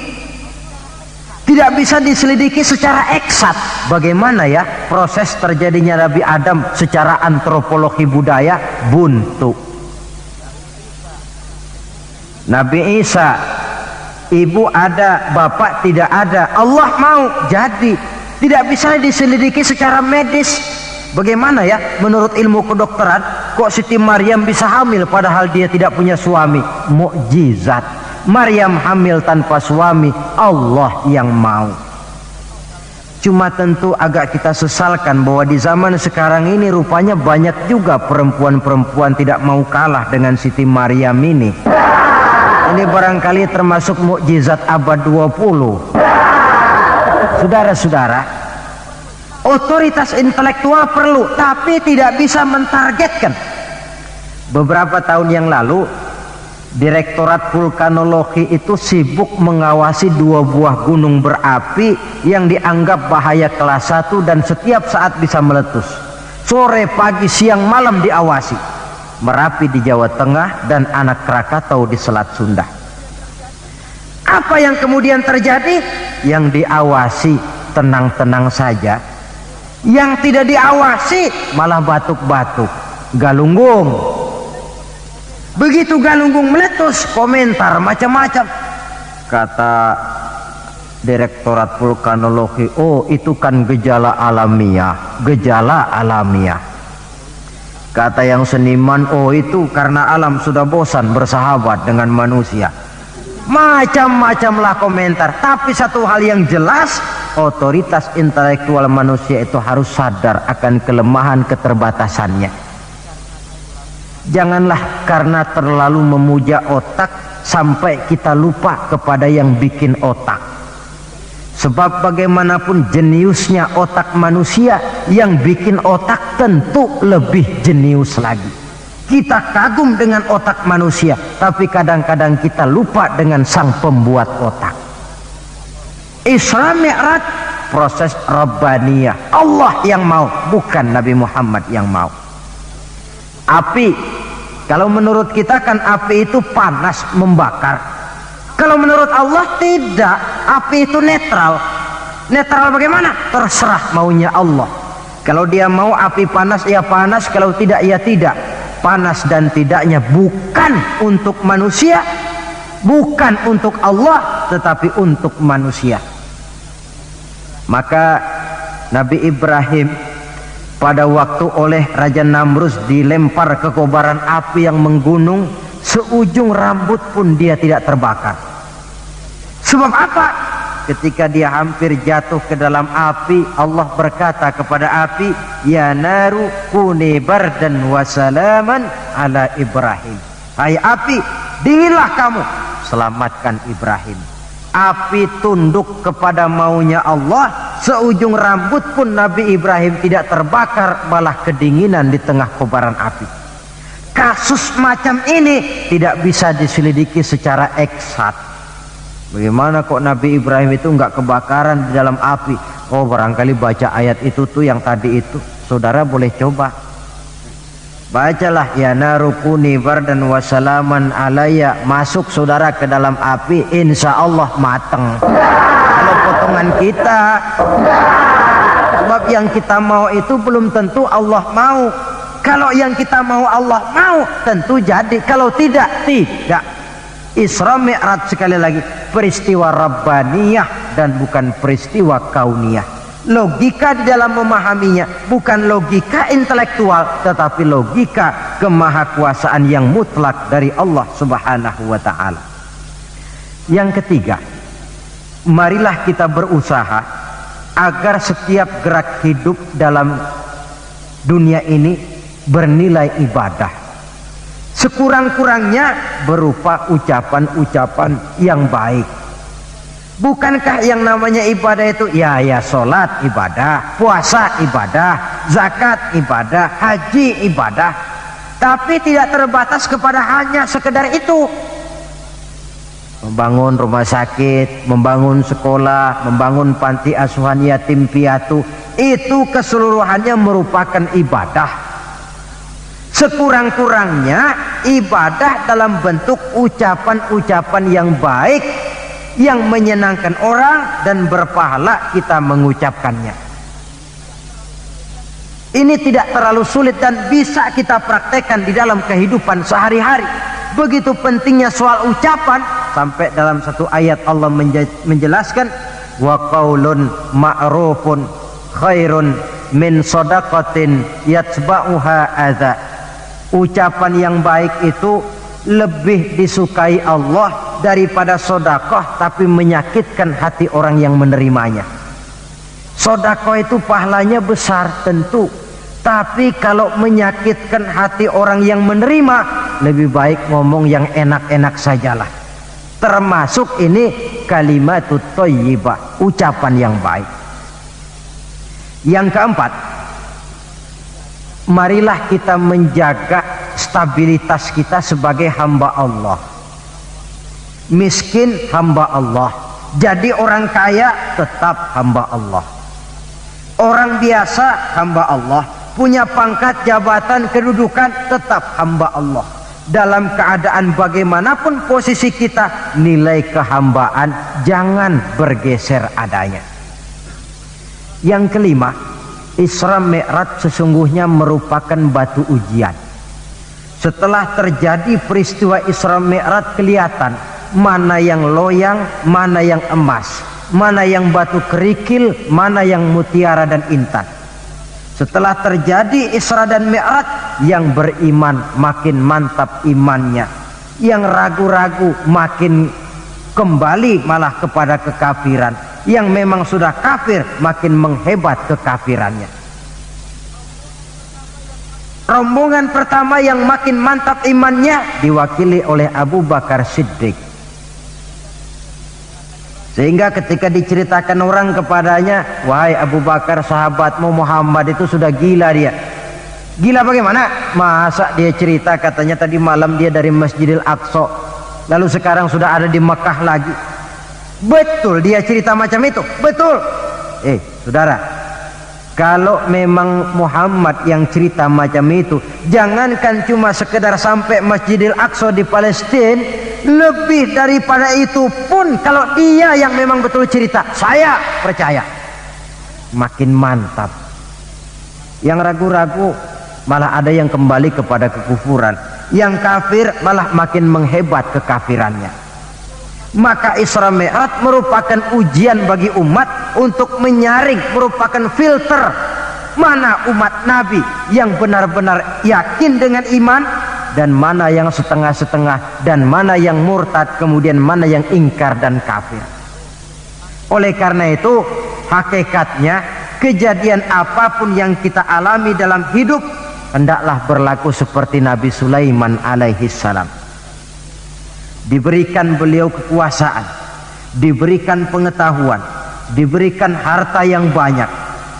Tidak bisa diselidiki secara eksat. Bagaimana ya proses terjadinya Nabi Adam secara antropologi budaya? Buntu. Nabi Isa, ibu ada, bapak tidak ada, Allah mau jadi. Tidak bisa diselidiki secara medis. Bagaimana ya menurut ilmu kedokteran, kok Siti Maryam bisa hamil padahal dia tidak punya suami? Mukjizat. Maryam hamil tanpa suami, Allah yang mau. Cuma tentu agak kita sesalkan bahwa di zaman sekarang ini rupanya banyak juga perempuan-perempuan tidak mau kalah dengan Siti Maryam ini. Ini barangkali termasuk mukjizat abad 20. Saudara-saudara, otoritas intelektual perlu, tapi tidak bisa mentargetkan. Beberapa tahun yang lalu, Direktorat Vulkanologi itu sibuk mengawasi 2 buah gunung berapi yang dianggap bahaya kelas 1 dan setiap saat bisa meletus. Sore, pagi, siang, malam diawasi. Merapi di Jawa Tengah, dan Anak Krakatau di Selat Sunda. Apa yang kemudian terjadi? Yang diawasi tenang-tenang saja, yang tidak diawasi malah batuk-batuk, galunggung. Begitu galunggung meletus, komentar macam-macam. Kata Direktorat Vulkanologi, oh itu kan gejala alamiah, gejala alamiah. Kata yang seniman, oh itu karena alam sudah bosan bersahabat dengan manusia. Macam-macamlah komentar. Tapi satu hal yang jelas, otoritas intelektual manusia itu harus sadar akan kelemahan keterbatasannya. Janganlah karena terlalu memuja otak sampai kita lupa kepada yang bikin otak. Sebab bagaimanapun jeniusnya otak manusia, yang bikin otak tentu lebih jenius lagi. Kita kagum dengan otak manusia, tapi kadang-kadang kita lupa dengan sang pembuat otak. Isra Mi'raj proses Rabbaniyah, Allah yang mau, bukan Nabi Muhammad yang mau. Api, kalau menurut kita kan api itu panas membakar. Kalau menurut Allah tidak, api itu netral. Netral bagaimana? Terserah maunya Allah. Kalau dia mau api panas, ya panas. Kalau tidak, ya tidak. Panas dan tidaknya bukan untuk manusia, bukan untuk Allah, tetapi untuk manusia. Maka Nabi Ibrahim pada waktu oleh Raja Namrus dilempar ke kobaran api yang menggunung, seujung rambut pun dia tidak terbakar. Sebab apa? Ketika dia hampir jatuh ke dalam api, Allah berkata kepada api, ya naru kuni bardan wa salaman ala Ibrahim. Hai api, dinginlah kamu, selamatkan Ibrahim. Api tunduk kepada maunya Allah, seujung rambut pun Nabi Ibrahim tidak terbakar, malah kedinginan di tengah kobaran api. Kasus macam ini tidak bisa diselidiki secara eksakt. Bagaimana kok Nabi Ibrahim itu enggak kebakaran di dalam api? Oh, barangkali baca ayat itu tuh yang tadi itu. Saudara boleh coba. Bacalah, ya narukuni bardan wa salaman alayya. Masuk saudara ke dalam api, insya Allah mateng. Kalau potongan kita, sebab yang kita mau itu belum tentu Allah mau. Kalau yang kita mau Allah mau, tentu jadi. Kalau tidak, tidak. Isra Mi'raj sekali lagi peristiwa Rabbaniyah dan bukan peristiwa kauniyah. Logika di dalam memahaminya bukan logika intelektual, tetapi logika kemahakuasaan yang mutlak dari Allah Subhanahu wa ta'ala. Yang ketiga, marilah kita berusaha agar setiap gerak hidup dalam dunia ini bernilai ibadah, sekurang-kurangnya berupa ucapan-ucapan yang baik. Bukankah yang namanya ibadah itu ya sholat ibadah, puasa ibadah, zakat ibadah, haji ibadah, tapi tidak terbatas kepada hanya sekedar itu. Membangun rumah sakit, membangun sekolah, membangun panti asuhan yatim piatu, itu keseluruhannya merupakan ibadah. Sekurang-kurangnya ibadah dalam bentuk ucapan-ucapan yang baik, yang menyenangkan orang dan berpahala kita mengucapkannya. Ini tidak terlalu sulit dan bisa kita praktekkan di dalam kehidupan sehari-hari. Begitu pentingnya soal ucapan, sampai dalam satu ayat Allah menjelaskan, wa qaulun ma'rufun khairun min shadaqatin yatba'uha adza. Ucapan yang baik itu lebih disukai Allah daripada sedekah tapi menyakitkan hati orang yang menerimanya. Sedekah itu pahalanya besar tentu, tapi kalau menyakitkan hati orang yang menerima, lebih baik ngomong yang enak-enak sajalah. Termasuk ini kalimatut thayyibah, ucapan yang baik. Yang keempat, marilah kita menjaga stabilitas kita sebagai hamba Allah. Miskin hamba Allah, jadi orang kaya tetap hamba Allah. Orang biasa hamba Allah, punya pangkat, jabatan, kedudukan, tetap hamba Allah. Dalam keadaan bagaimanapun posisi kita, nilai kehambaan jangan bergeser adanya. Yang kelima, Isra Mi'raj sesungguhnya merupakan batu ujian. Setelah terjadi peristiwa Isra Mi'raj, kelihatan mana yang loyang, mana yang emas, mana yang batu kerikil, mana yang mutiara dan intan. Setelah terjadi Isra dan Mi'raj, yang beriman makin mantap imannya, yang ragu-ragu makin kembali malah kepada kekafiran, yang memang sudah kafir makin menghebat kekafirannya. Rombongan pertama yang makin mantap imannya diwakili oleh Abu Bakar Siddiq. Sehingga ketika diceritakan orang kepadanya, wahai Abu Bakar, sahabatmu Muhammad itu sudah gila dia. Gila bagaimana? Masa dia cerita katanya tadi malam dia dari Masjidil Aqsa, lalu sekarang sudah ada di Mekah lagi. Betul dia cerita macam itu? Betul. Saudara, kalau memang Muhammad yang cerita macam itu, jangankan cuma sekedar sampai Masjidil Aqsa di Palestina, lebih daripada itu pun kalau dia yang memang betul cerita, saya percaya. Makin mantap. Yang ragu-ragu malah ada yang kembali kepada kekufuran, yang kafir malah makin menghebat kekafirannya. Maka Isra Mi'raj merupakan ujian bagi umat untuk menyaring, merupakan filter mana umat Nabi yang benar-benar yakin dengan iman, dan mana yang setengah-setengah, dan mana yang murtad, kemudian mana yang ingkar dan kafir. Oleh karena itu, hakikatnya kejadian apapun yang kita alami dalam hidup hendaklah berlaku seperti Nabi Sulaiman alaihi salam. Diberikan beliau kekuasaan, diberikan pengetahuan, diberikan harta yang banyak.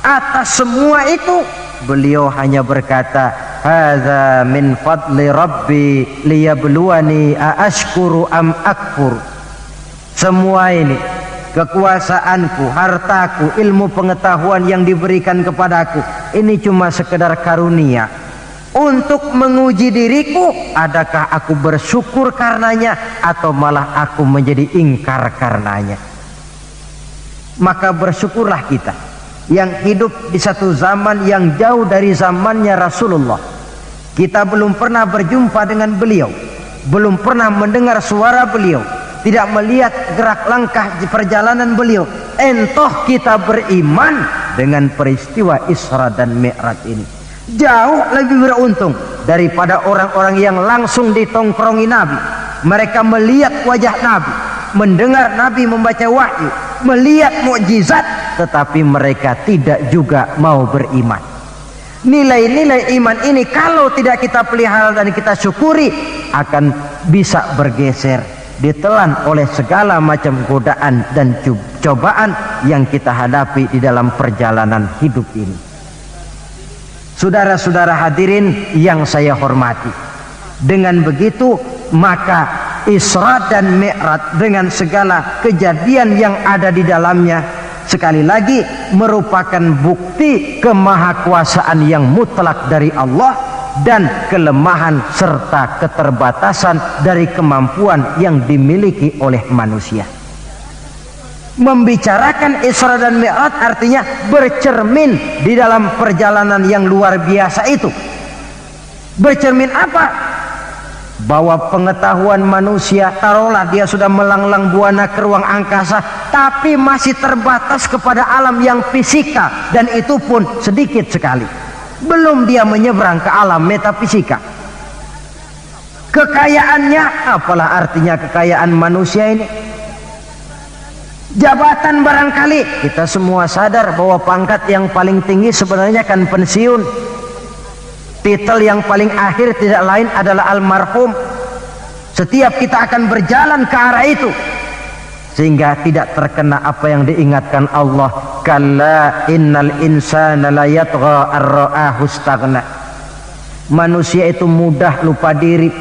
Atas semua itu beliau hanya berkata, hadza min fadli rabbi liyabluwani aashkuru am akfur. Semua ini, kekuasaanku, hartaku, ilmu pengetahuan yang diberikan kepadaku, ini cuma sekedar karunia untuk menguji diriku, adakah aku bersyukur karenanya atau malah aku menjadi ingkar karenanya. Maka bersyukurlah kita yang hidup di satu zaman yang jauh dari zamannya Rasulullah. Kita belum pernah berjumpa dengan beliau, belum pernah mendengar suara beliau, tidak melihat gerak langkah di perjalanan beliau. Entoh kita beriman dengan peristiwa Isra dan Mi'raj ini, jauh lebih beruntung daripada orang-orang yang langsung ditongkrongi Nabi. Mereka melihat wajah Nabi, mendengar Nabi membaca wahyu, melihat mukjizat, tetapi mereka tidak juga mau beriman. Nilai-nilai iman ini kalau tidak kita pelihara dan kita syukuri, akan bisa bergeser, ditelan oleh segala macam godaan dan cobaan yang kita hadapi di dalam perjalanan hidup ini. Saudara-saudara hadirin yang saya hormati, dengan begitu maka Isra dan Mi'raj dengan segala kejadian yang ada di dalamnya, sekali lagi merupakan bukti kemahakuasaan yang mutlak dari Allah dan kelemahan serta keterbatasan dari kemampuan yang dimiliki oleh manusia. Membicarakan Isra dan Mi'raj artinya bercermin di dalam perjalanan yang luar biasa itu. Bercermin apa? Bahwa pengetahuan manusia, taruhlah dia sudah melanglang buana ke ruang angkasa, tapi masih terbatas kepada alam yang fisika, dan itu pun sedikit sekali. Belum dia menyeberang ke alam metafisika. Kekayaannya, apalah artinya kekayaan manusia ini? Jabatan barangkali, kita semua sadar bahwa pangkat yang paling tinggi sebenarnya kan pensiun. Titel yang paling akhir tidak lain adalah almarhum. Setiap kita akan berjalan ke arah itu, sehingga tidak terkena apa yang diingatkan Allah, kalla innal insana la yatgha ar-ra'ahu istaghna. Manusia itu mudah lupa diri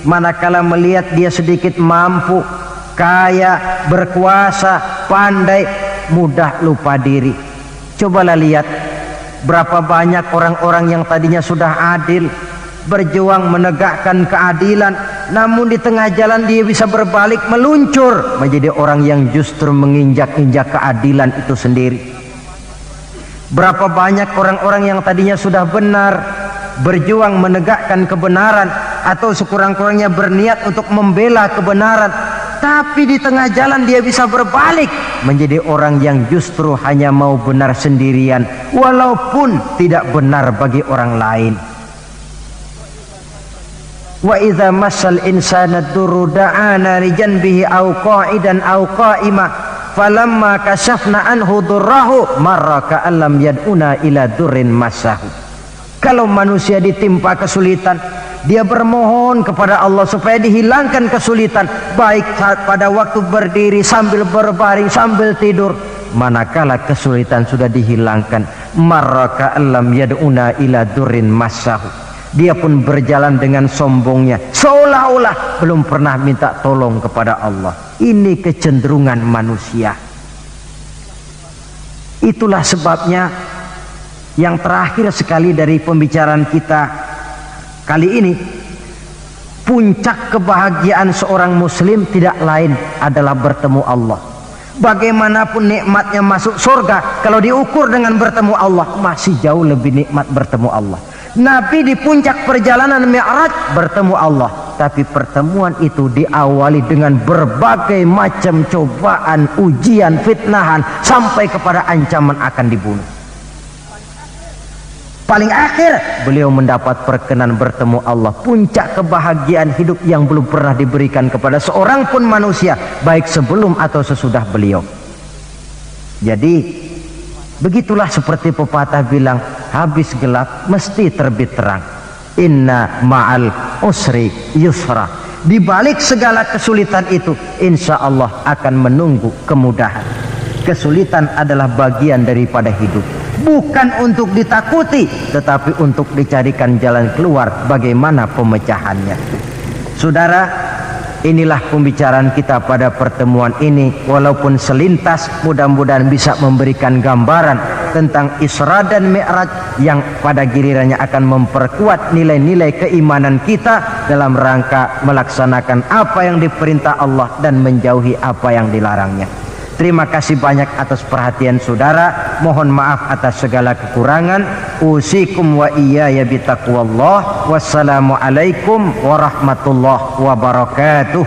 manakala melihat dia sedikit mampu, kaya, berkuasa, pandai, mudah lupa diri. Cobalah lihat Berapa banyak orang-orang yang tadinya sudah adil, berjuang menegakkan keadilan, namun di tengah jalan dia bisa berbalik meluncur menjadi orang yang justru menginjak-injak keadilan itu sendiri. Berapa banyak orang-orang yang tadinya sudah benar, berjuang menegakkan kebenaran, atau sekurang-kurangnya berniat untuk membela kebenaran, tapi di tengah jalan dia bisa berbalik menjadi orang yang justru hanya mau benar sendirian walaupun tidak benar bagi orang lain. Wa idza massal insana durru da'ana li janbihi aw qa'idan aw qa'ima falamma kashafna anhu durrahu marra ka'allam yad'una ila durrin massahu. Kalau manusia ditimpa kesulitan, dia bermohon kepada Allah supaya dihilangkan kesulitan, baik saat pada waktu berdiri, sambil berbaring, sambil tidur. Manakala kesulitan sudah dihilangkan, marra ka'allam yad'una ila durrin massahu, dia pun berjalan dengan sombongnya, seolah-olah belum pernah minta tolong kepada Allah. Ini kecenderungan manusia. Itulah sebabnya yang terakhir sekali dari pembicaraan kita kali ini, puncak kebahagiaan seorang muslim tidak lain adalah bertemu Allah. Bagaimanapun nikmatnya masuk surga, kalau diukur dengan bertemu Allah, masih jauh lebih nikmat bertemu Allah. Nabi di puncak perjalanan Mi'raj bertemu Allah, tapi pertemuan itu diawali dengan berbagai macam cobaan, ujian, fitnahan, sampai kepada ancaman akan dibunuh. Paling akhir beliau mendapat perkenan bertemu Allah, puncak kebahagiaan hidup yang belum pernah diberikan kepada seorang pun manusia, baik sebelum atau sesudah beliau. Jadi begitulah seperti pepatah bilang, habis gelap mesti terbit terang. Inna ma'al usri yusra. Di balik segala kesulitan itu, insya Allah akan menunggu kemudahan. Kesulitan adalah bagian daripada hidup, bukan untuk ditakuti, tetapi untuk dicarikan jalan keluar bagaimana pemecahannya. Saudara, inilah pembicaraan kita pada pertemuan ini. Walaupun selintas, mudah-mudahan bisa memberikan gambaran tentang Isra dan Mi'raj yang pada gilirannya akan memperkuat nilai-nilai keimanan kita dalam rangka melaksanakan apa yang diperintah Allah dan menjauhi apa yang dilarangnya. Terima kasih banyak atas perhatian saudara. Mohon maaf atas segala kekurangan. Usikum wa iyaya bitaqwallah. Wassalamualaikum warahmatullahi wabarakatuh.